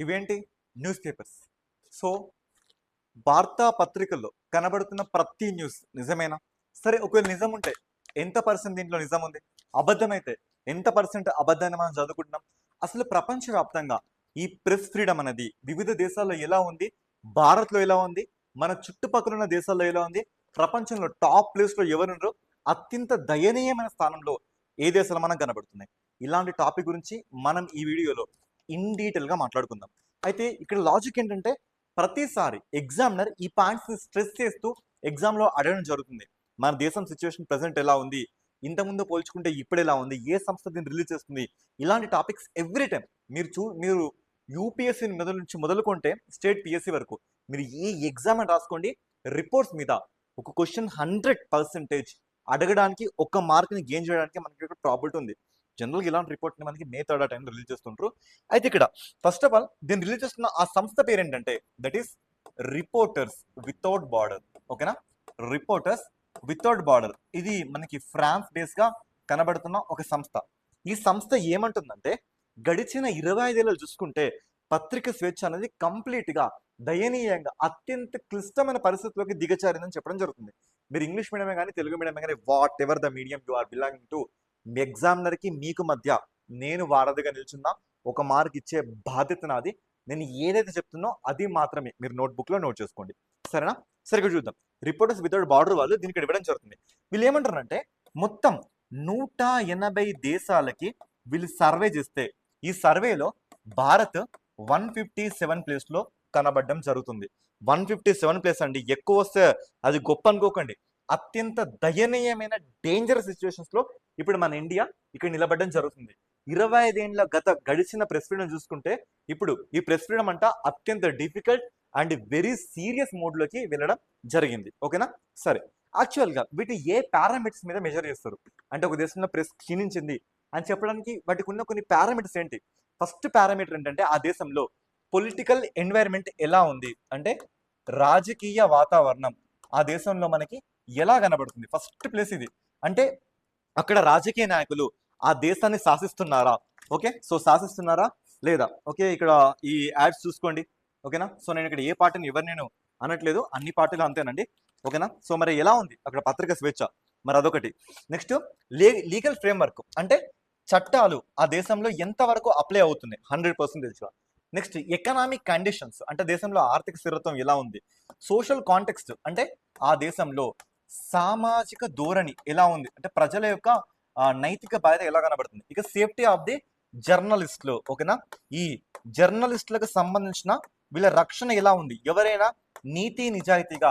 ఇవేంటి news papers. So వార్తా పత్రికల్లో కనబడుతున్న ప్రతి న్యూస్ నిజమేనా? సరే, ఒకవేళ నిజం ఉంటే ఎంత పర్సెంట్ దీంట్లో నిజం ఉంది? అబద్ధమైతే ఎంత పర్సెంట్ అబద్ధాన్ని మనం చదువుకుంటున్నాం? అసలు ప్రపంచవ్యాప్తంగా ఈ ప్రెస్ ఫ్రీడమ్ అనేది వివిధ దేశాల్లో ఎలా ఉంది, భారత్లో ఎలా ఉంది, మన చుట్టుపక్కల ఉన్న దేశాల్లో ఎలా ఉంది, ప్రపంచంలో టాప్ ప్లేస్ లో ఎవరున్నారో అత్యంత దయనీయమైన స్థానంలో ఏ దేశాలు మనం కనబడుతున్నాయి? ఇలాంటి టాపిక్ గురించి మనం ఈ వీడియోలో ఇన్ డీటెయిల్ గా మాట్లాడుకుందాం. అయితే ఇక్కడ లాజిక్ ఏంటంటే, ప్రతిసారి ఎగ్జామినర్ ఈ పాయింట్స్ ని స్ట్రెస్ చేస్తూ ఎగ్జామ్ లో అడగడం జరుగుతుంది. మన దేశం సిచ్యువేషన్ ప్రెసెంట్ ఎలా ఉంది, ఇంతకుముందు పోల్చుకుంటే ఇప్పుడు ఎలా ఉంది, ఏ సంస్థ దీన్ని రిలీజ్ చేస్తుంది, ఇలాంటి టాపిక్స్ ఎవ్రీ టైం మీరు యూపీఎస్సీ నుంచి మొదలుకుంటే స్టేట్ పిఎస్సి వరకు మీరు ఏ ఎగ్జామ్ అని రాసుకోండి, రిపోర్ట్స్ మీద ఒక క్వశ్చన్ 100% అడగడానికి, ఒక్క మార్క్ని గెయిన్ చేయడానికి మనకి ఇక్కడ ప్రాబిలిటీ ఉంది. జనరల్గా ఇలాంటి రిపోర్ట్ని మనకి మే 3 టైం రిలీజ్ చేస్తుంటారు. అయితే ఇక్కడ ఫస్ట్ ఆఫ్ ఆల్ దీన్ని రిలీజ్ చేస్తున్న ఆ సంస్థ పేరు ఏంటంటే that is reporters without border. ఓకేనా, రిపోర్టర్స్ వితౌట్ బార్డర్. ఇది మనకి ఫ్రాన్స్ బేస్ గా కనబడుతున్న ఒక సంస్థ. ఈ సంస్థ ఏమంటుందంటే, గడిచిన 25 ఏళ్ళు చూసుకుంటే పత్రిక స్వేచ్ఛ అనేది కంప్లీట్ గా దయనీయంగా అత్యంత క్లిష్టమైన పరిస్థితుల్లోకి దిగజారిందని చెప్పడం జరుగుతుంది. మీరు ఇంగ్లీష్ మీడియమే కానీ తెలుగు మీడియమే కానీ whatever the medium you are belonging to, మీ ఎగ్జామినర్ కి మీకు మధ్య నేను వారధిగా నిల్చున్నా, ఒక మార్క్ ఇచ్చే బాధ్యత నాది. నేను ఏదైతే చెప్తున్నో అది మాత్రమే మీరు నోట్బుక్ లో నోట్ చేసుకోండి, సరేనా? సరిగ్గా చూద్దాం. రిపోర్టర్స్ వితౌట్ బార్డర్ వాళ్ళు దీనికి ఇవ్వడం జరుగుతుంది. వీళ్ళు ఏమంటారంటే, మొత్తం 180 దేశాలకి వీళ్ళు సర్వే చేస్తే ఈ సర్వేలో భారత్ 157 ప్లేస్ లో కనబడడం జరుగుతుంది. 157 ప్లేస్ అండి, ఎక్కువ వస్తే అది గొప్ప అనుకోకండి. అత్యంత దయనీయమైన డేంజరస్ సిచ్యువేషన్స్ లో ఇప్పుడు మన ఇండియా ఇక్కడ నిలబడడం జరుగుతుంది. 25 ఏళ్ళ గడిచిన ప్రెస్ ఫ్రీడమ్ చూసుకుంటే ఇప్పుడు ఈ ప్రెస్ ఫ్రీడమ్ అంట అత్యంత difficult and very serious mode లోకి వెళ్ళడం జరిగింది. ఓకేనా? సరే, యాక్చువల్ గా వీటి ఏ పారామీటర్స్ మీద మెజర్ చేస్తారు అంటే, ఒక దేశంలో ప్రెస్ క్షీణించింది అని చెప్పడానికి వాటికి ఉన్న కొన్ని పారామీటర్స్ ఏంటి? ఫస్ట్ పారామీటర్ ఏంటంటే, ఆ దేశంలో పొలిటికల్ ఎన్వైరన్మెంట్ ఎలా ఉంది అంటే, రాజకీయ వాతావరణం ఆ దేశంలో మనకి ఎలా కనబడుతుంది. ఫస్ట్ ప్లేస్ ఇది. అంటే అక్కడ రాజకీయ నాయకులు ఆ దేశాన్ని శాసిస్తున్నారా? ఓకే, సో శాసిస్తున్నారా లేదా? ఓకే, ఇక్కడ ఈ యాడ్స్ చూసుకోండి. ఓకేనా? సో నేను ఇక్కడ ఏ పార్టీని ఎవరు నేను అనట్లేదు, అన్ని పార్టీలు అంతేనండి. ఓకేనా? సో మరి ఎలా ఉంది అక్కడ పత్రిక స్వేచ్ఛ? మరి అదొకటి. నెక్స్ట్ లీగల్ ఫ్రేమ్వర్క్ అంటే చట్టాలు ఆ దేశంలో ఎంతవరకు అప్లై అవుతుంది 100%. నెక్స్ట్ ఎకనామిక్ కండిషన్స్ అంటే దేశంలో ఆర్థిక స్థిరత్వం ఎలా ఉంది. సోషల్ కాంటెక్స్ట్ అంటే ఆ దేశంలో సామాజిక ధోరణి ఎలా ఉంది అంటే ప్రజల యొక్క నైతిక బాధ్యత ఎలా కనబడుతుంది. ఇక సేఫ్టీ ఆఫ్ ది జర్నలిస్టులు. ఓకేనా, ఈ జర్నలిస్టులకు సంబంధించిన వీళ్ళ రక్షణ ఎలా ఉంది. ఎవరైనా నీతి నిజాయితీగా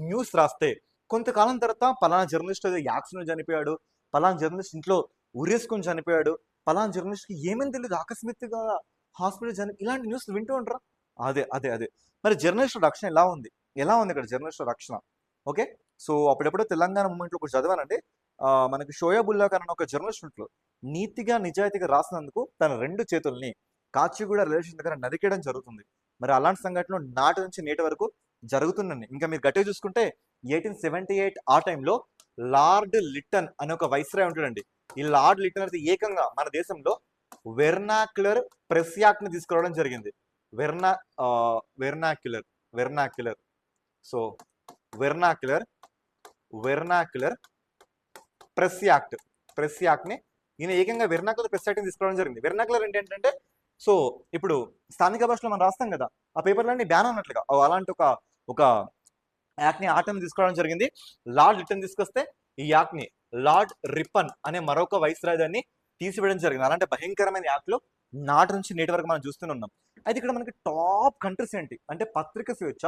న్యూస్ రాస్తే కొంతకాలం తర్వాత పలానా జర్నలిస్ట్ యాక్సిడెంట్ చనిపోయాడు, పలానా జర్నలిస్ట్ ఇంట్లో ఉరేసుకొని చనిపోయాడు, పలానా జర్నలిస్ట్కి ఏమని తెలియదు ఆకస్మికంగా హాస్పిటల్ ఇలాంటి న్యూస్ వింటూ ఉంటారా? అదే అదే అదే మరి జర్నలిస్ట్ రక్షణ ఎలా ఉంది? ఎలా ఉంది ఇక్కడ జర్నలిస్ట్ రక్షణ? ఓకే, సో అప్పుడెప్పుడో తెలంగాణ మూమెంట్లో ఒకటి చదివానండి. మనకి షోయబుల్లా ఖాన్ అనే ఒక జర్నలిస్ట్ ఉంటారు, నీతిగా నిజాయితీగా రాసినందుకు తన 2 చేతుల్ని కాచిగూడ రైల్వే స్టేషన్ దగ్గర నరికేయడం జరుగుతుంది. మరి అలాంటి సంఘటనలు నాటి నుంచి నేటి వరకు జరుగుతున్నాయి. ఇంకా మీరు గట్టిగా చూసుకుంటే 1878 ఆ టైంలో లార్డ్ లిట్టన్ అనే ఒక వైస్రాయ్ ఉంటాడండి. ఈ లార్డ్ లిట్టన్ అయితే ఏకంగా మన దేశంలో వెర్నాక్యులర్ ప్రెస్ యాక్ట్ ని తీసుకురావడం జరిగింది. Vernacular vernacular so vernacular press act ని ఈయన ఏకంగా వెర్నాక్యులర్ ప్రెస్ యాక్ట్ ని తీసుకురావడం జరిగింది. వెర్నాక్యులర్ ఏంటంటే, సో ఇప్పుడు స్థానిక భాషలో మనం రాస్తాం కదా, ఆ పేపర్లన్నీ బ్యాన్ అన్నట్లుగా అలాంటి ఒక యాక్ట్ ని ఆటని తీసుకోవడం జరిగింది. లార్డ్ లిట్టన్ తీసుకొస్తే ఈ యాక్ట్ ని లార్డ్ రిప్పన్ అనే మరొక వైస్రాయ్ దాన్ని తీసివేయడం జరిగింది. అలాంటి భయంకరమైన యాక్ట్ లో నాటి నుంచి నేటి వరకు మనం చూస్తూనే ఉన్నాం. అయితే ఇక్కడ మనకి టాప్ కంట్రీస్ ఏంటి అంటే, పత్రిక స్వేచ్ఛ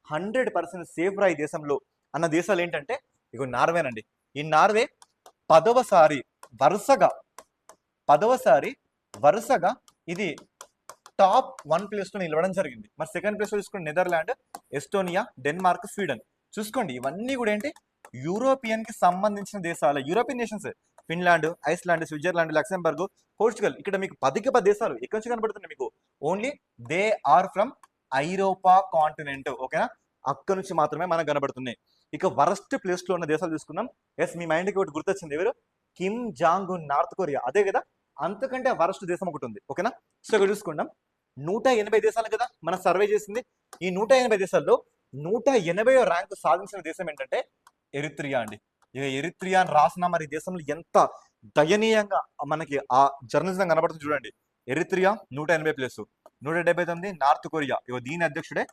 100% సేఫ్ రా ఈ దేశంలో అన్న దేశాలు ఏంటంటే, ఇగో నార్వేనండి. ఈ నార్వే 10వ వరుసగా ఇది టాప్ 1 ప్లేస్ లో నిలవడం జరిగింది. మరి సెకండ్ ప్లేస్ లో చూసుకుంటే నెదర్లాండ్, ఎస్టోనియా, డెన్మార్క్, స్వీడన్. చూసుకోండి ఇవన్నీ కూడా ఏంటి, యూరోపియన్ కి సంబంధించిన దేశాలు, European nations. Finland, Iceland, Switzerland, Luxembourg, Portugal. ఇక్కడ మీకు 10కి 10 దేశాలు ఎక్కడి నుంచి కనబడుతున్నాయి మీకు? ఓన్లీ దే ఆర్ ఫ్రమ్ ఐరోపా కాంటినెంట్. ఓకేనా, అక్కడ నుంచి మాత్రమే మనకు కనబడుతున్నాయి. ఇక వరస్ట్ ప్లేస్ లో ఉన్న దేశాలు చూసుకుందాం. ఎస్, మీ మైండ్ కి ఒకటి గుర్తొచ్చింది, ఎవరు? Kim Jong Un, north Korea. అదే కదా, అంతకంటే వరస్ట్ దేశం ఒకటి ఉంది. ఓకేనా, సో ఇక్కడ చూసుకుందాం. 180 దేశాలు కదా మన సర్వే చేసింది. ఈ 180 దేశాల్లో 180వ ర్యాంకు సాధించిన దేశం ఏంటంటే ఎరిత్రియా అండి. ఇక ఎరిత్రియా అని రాసిన మరి ఈ దేశంలో ఎంత దయనీయంగా మనకి ఆ జర్నలిజం కనబడుతుంది చూడండి. ఎరిత్రియా 180 ప్లేస్, 179 నార్త్ కొరియా, ఇగో దీని అధ్యక్షుడే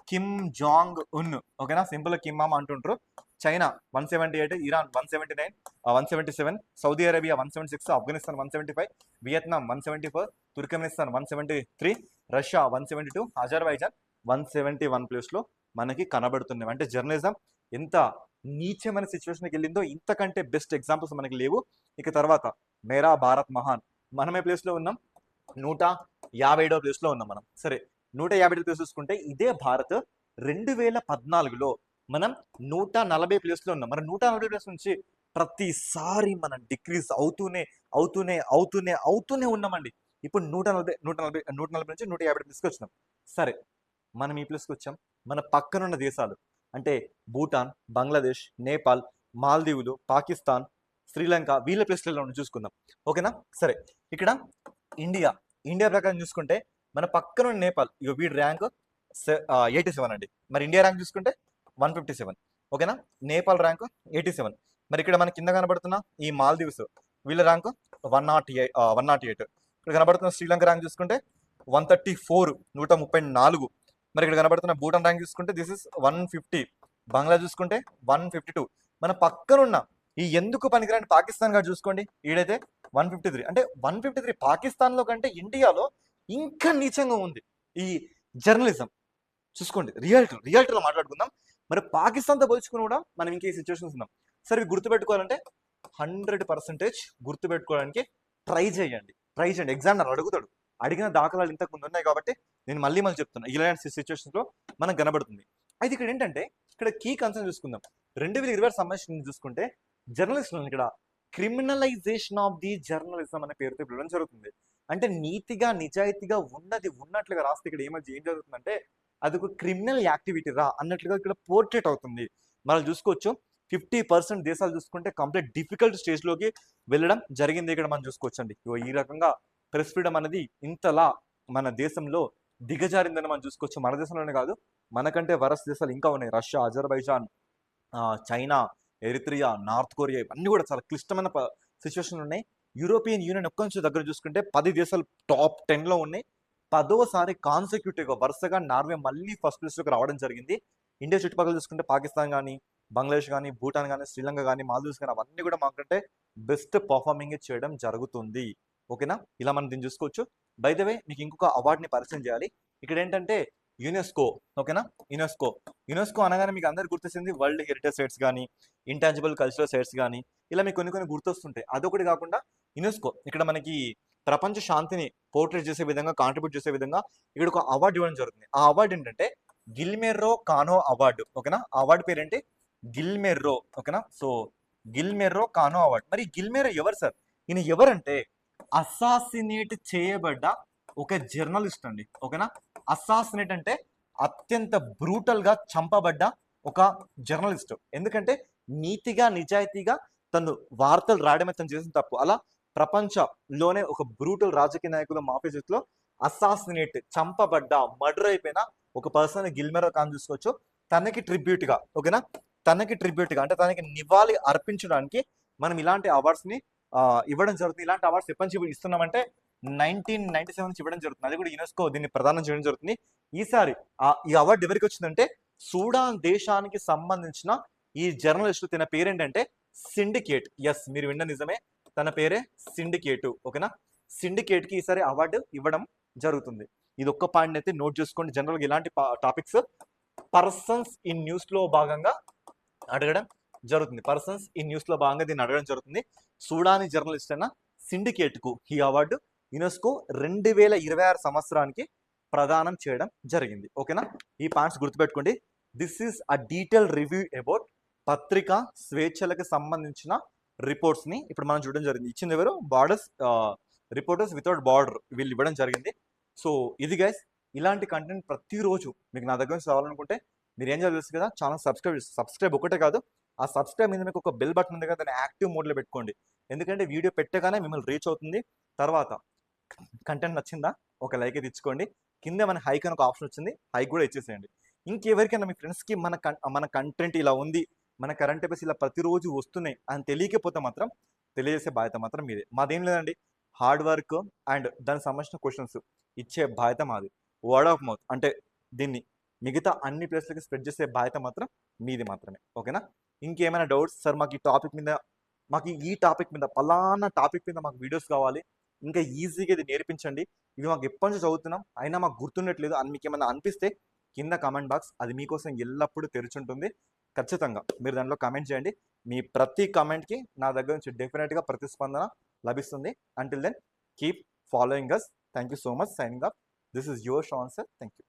కిమ్ జాంగ్ ఉన్, ఓకేనా, సింపుల్ కిమ్ మామ అంటుంటారు. China 178, Iran 179, 177, Saudi Arabia 176, Afghanistan 175, Vietnam 174, Turkmenistan 173, Russia 172, Azerbaijan 171 ప్లేస్లో మనకి కనబడుతున్నాయి. అంటే జర్నలిజం ఎంత నీచమైన సిచ్యువేషన్కి వెళ్ళిందో ఇంతకంటే బెస్ట్ ఎగ్జాంపుల్స్ మనకి లేవు. ఇక తర్వాత మేరా భారత్ మహాన్, మనమే ప్లేస్లో ఉన్నాం, 157వ ప్లేస్లో ఉన్నాం మనం. సరే, 150 ప్లేస్ చూసుకుంటే ఇదే భారత్ 2014లో మనం 140 ప్లేస్లో ఉన్నాం. మరి 140 ప్లేస్ నుంచి ప్రతిసారి మనం డిక్రీజ్ అవుతూనే ఉన్నామండి. ఇప్పుడు 140 నుంచి 150 ప్లేస్కి వచ్చినాం. సరే, మనం ఈ ప్లేస్కి వచ్చాం. మన పక్కనున్న దేశాలు అంటే భూటాన్, బంగ్లాదేశ్, నేపాల్, మాల్దీవులు, పాకిస్తాన్, శ్రీలంక, వీళ్ళ ప్లేస్లలో చూసుకుందాం, ఓకేనా. సరే, ఇక్కడ ఇండియా ప్రకారం చూసుకుంటే మన పక్కన నేపాల్, ఇక వీడి ర్యాంక్ 87 అండి. మరి ఇండియా ర్యాంక్ చూసుకుంటే 157, ఓకేనా. నేపాల్ ర్యాంక్ 87. మరి ఇక్కడ మన కింద కనబడుతున్న ఈ మాల్దీవ్స్, వీళ్ళ ర్యాంక్ 108. ఇక్కడ కనబడుతున్న శ్రీలంక ర్యాంక్ చూసుకుంటే 134, 134. మరి ఇక్కడ కనబడుతున్న భూటాన్ ర్యాంక్ చూసుకుంటే దిస్ ఇస్ 150. బంగ్లా చూసుకుంటే 152. మన పక్కనున్న ఈ ఎందుకు పనికిరాని పాకిస్తాన్ గారు చూసుకోండి, ఈడైతే 153. అంటే 153 పాకిస్తాన్లో కంటే ఇండియాలో ఇంకా నీచంగా ఉంది ఈ జర్నలిజం. చూసుకోండి, రియాలిటీలో మాట్లాడుకుందాం. మరి పాకిస్తాన్తో పోల్చుకుని కూడా మనం ఇంకే సిచ్యువేషన్స్ ఉన్నాం. సరే, ఇవి గుర్తుపెట్టుకోవాలంటే 100% గుర్తుపెట్టుకోవడానికి ట్రై చేయండి. ఎగ్జామినర్ అడుగుతాడు, అడిగిన దాఖలాలు ఇంతకు ముందు ఉన్నాయి కాబట్టి నేను మళ్ళీ చెప్తున్నా. ఇలాంటి సిచ్యువేషన్స్లో మనకు కనబడుతుంది. అయితే ఇక్కడ ఏంటంటే ఇక్కడ కీ కన్సర్న్ చూసుకుందాం. 2020 సంబంధించి చూసుకుంటే జర్నలిస్టులను ఇక్కడ క్రిమినలైజేషన్ ఆఫ్ ది జర్నలిజం అనే పేరుతో పిలవడం జరుగుతుంది. అంటే నీతిగా నిజాయితీగా ఉన్నట్లుగా రాస్తే ఇక్కడ ఏం జరుగుతుందంటే అది ఒక క్రిమినల్ యాక్టివిటీ రా అన్నట్లుగా ఇక్కడ పోర్ట్రేట్ అవుతుంది. మనం చూసుకోవచ్చు 50% దేశాలు చూసుకుంటే కంప్లీట్ డిఫికల్ట్ స్టేజ్లోకి వెళ్ళడం జరిగింది. ఇక్కడ మనం చూసుకోవచ్చు అండి. ఈ రకంగా ప్రెస్ ఫ్రీడమ్ అనేది ఇంతలా మన దేశంలో దిగజారిందని మనం చూసుకోవచ్చు. మన దేశంలోనే కాదు, మనకంటే వరస్ట్ దేశాలు ఇంకా ఉన్నాయి. Russia, Azerbaijan, China, Eritrea, north Korea, ఇవన్నీ కూడా చాలా క్లిష్టమైన సిచ్యువేషన్లు ఉన్నాయి. యూరోపియన్ యూనియన్ ఒక్క నుంచి దగ్గర చూసుకుంటే 10 దేశాలు టాప్ 10లో ఉన్నాయి. 10వసారి కాన్సిక్యూటివ్గా వరుసగా నార్వే మళ్ళీ ఫస్ట్ ప్లేస్లోకి రావడం జరిగింది. ఇండియా చుట్టుపక్కల చూసుకుంటే పాకిస్తాన్ కానీ, బంగ్లాదేశ్ కానీ, భూటాన్ కానీ, శ్రీలంక కానీ, మాల్దీవ్స్ కానీ, అవన్నీ కూడా మాకంటే బెస్ట్ పర్ఫార్మింగ్ చేయడం జరుగుతుంది, ఓకేనా. ఇలా మనం దీన్ని చూసుకోవచ్చు. బై ద వే మీకు ఇంకొక అవార్డుని పరిచయం చేయాలి. ఇక్కడ ఏంటంటే యునెస్కో, ఓకేనా. యునెస్కో అనగానే మీకు అందరు గుర్తొచ్చింది వరల్డ్ హెరిటేజ్ సైట్స్ కానీ, ఇంటాంజిబుల్ కల్చరల్ సైట్స్ కానీ, ఇలా మీకు కొన్ని గుర్తొస్తుంటాయి. అదొకటి కాకుండా యునెస్కో ఇక్కడ మనకి ప్రపంచ శాంతిని పోర్ట్రేట్ చేసే విధంగా, కాంట్రిబ్యూట్ చేసే విధంగా ఇక్కడ ఒక అవార్డు ఇవ్వడం జరుగుతుంది. ఆ అవార్డు ఏంటంటే గిల్మెర్రో కానో అవార్డు, ఓకేనా. ఆ అవార్డు పేరేంటి? గిల్మెర్రో, ఓకేనా. సో గిల్మెర్రో కానో అవార్డు. మరి గిల్మెర్రో ఎవరు సార్? ఈయన ఎవరంటే అసాసినేట్ చేయబడ్డ ఒక జర్నలిస్ట్ అండి, ఓకేనా. అసాసినేట్ అంటే అత్యంత బ్రూటల్ గా చంపబడ్డ ఒక జర్నలిస్ట్. ఎందుకంటే నీతిగా నిజాయితీగా తను వార్తలు రాయడమే తను చేసిన తప్పు. అలా ప్రపంచంలోనే ఒక బ్రూటల్ రాజకీయ నాయకుల మాఫియా చేతిలో అసాసినేట్, చంపబడ్డ, మర్డర్ అయిపోయిన ఒక పర్సన్ గిల్మెర్రో ఖాన్ చూసుకోవచ్చు. తనకి ట్రిబ్యూట్ గా, ఓకేనా, అంటే తనకి నివాళి అర్పించడానికి మనం ఇలాంటి అవార్డ్స్ ని ఇవ్వడం జరుగుతుంది. ఇలాంటి అవార్డ్స్ ఎప్పటి నుంచి ఇస్తున్నామంటే 1997 నుంచి ఇవ్వడం జరుగుతుంది. అది కూడా యునెస్కో దీన్ని ప్రదానం చేయడం జరుగుతుంది. ఈసారి ఈ అవార్డు ఎవరికి వచ్చిందంటే సూడాన్ దేశానికి సంబంధించిన ఈ జర్నలిస్ట్. తన పేరేంటంటే సిండికేట్. ఎస్, మీరు విన్న నిజమే, తన పేరే సిండికేట్, ఓకేనా. సిండికేట్ కి ఈసారి అవార్డు ఇవ్వడం జరుగుతుంది. ఇది ఒక్క పాయింట్ అయితే నోట్ చేసుకోండి. జనరల్ గా ఇలాంటి టాపిక్స్ పర్సన్స్ ఇన్ న్యూస్ లో భాగంగా అడగడం జరుగుతుంది. దీన్ని అడగడం జరుగుతుంది. సూడానీ జర్నలిస్ట్ అయిన సిండికేట్ కు ఈ అవార్డు యునెస్కో 2026 సంవత్సరానికి ప్రదానం చేయడం జరిగింది, ఓకేనా. ఈ పాయింట్స్ గుర్తుపెట్టుకోండి. This is a detail review about పత్రికా స్వేచ్ఛలకు సంబంధించిన రిపోర్ట్స్ ని ఇప్పుడు మనం చూడడం జరిగింది. ఇచ్చింది ఎవరు? రిపోర్టర్స్ వితౌట్ బార్డర్, వీళ్ళు ఇవ్వడం జరిగింది. సో ఇది గైస్, ఇలాంటి కంటెంట్ ప్రతిరోజు మీకు నా దగ్గర నుంచి రావాలనుకుంటే మీరు ఏం చేయాలి తెలుసు కదా, ఛానల్ సబ్స్క్రైబ్ ఒకటే కాదు, ఆ సబ్స్క్రైబ్ మీద మీకు ఒక బెల్ బటన్ ఉంది కదా, దాన్ని యాక్టివ్ మోడ్లో పెట్టుకోండి. ఎందుకంటే వీడియో పెట్టగానే మిమ్మల్ని రీచ్ అవుతుంది. తర్వాత కంటెంట్ నచ్చిందా ఒక లైక్ అయితే ఇచ్చుకోండి. కింద మన హైక్ అని ఒక ఆప్షన్ వచ్చింది, హైక్ కూడా ఇచ్చేసేయండి. ఇంకెవరికైనా మీ ఫ్రెండ్స్కి మన కంటెంట్ ఇలా ఉంది, మన కరెంట్ అఫైర్స్ ఇలా ప్రతిరోజు వస్తున్నాయి అని తెలియకపోతే మాత్రం తెలియజేసే బాధ్యత మాత్రం మీదే. మాదేం లేదండి, హార్డ్ వర్క్ అండ్ దానికి సంబంధించిన క్వశ్చన్స్ ఇచ్చే బాధ్యత మాది. వర్డ్ ఆఫ్ మౌత్ అంటే దీన్ని మిగతా అన్ని ప్లేస్లకి స్ప్రెడ్ చేసే బాధ్యత మాత్రం మీది మాత్రమే. ఓకేనా? ఇంకేమైనా డౌట్స్ సార్ మాకు ఈ టాపిక్ మీద పలానా టాపిక్ మీద మాకు వీడియోస్ కావాలి, ఇంకా ఈజీగా ఇది నేర్పించండి, ఇవి మాకు ఎప్పటి నుంచి చదువుతున్నాం అయినా మాకు గుర్తుండట్లేదు అని మీకు ఏమైనా అనిపిస్తే కింద కామెంట్ బాక్స్ అది మీకోసం ఎల్లప్పుడూ తెరిచుంటుంది. ఖచ్చితంగా మీరు దాంట్లో కామెంట్ చేయండి. మీ ప్రతి కామెంట్కి నా దగ్గర నుంచి డెఫినెట్గా ప్రతిస్పందన లభిస్తుంది. Until then keep following us. Thank you so much. Signing up. This is your Shaan sir. Thank you.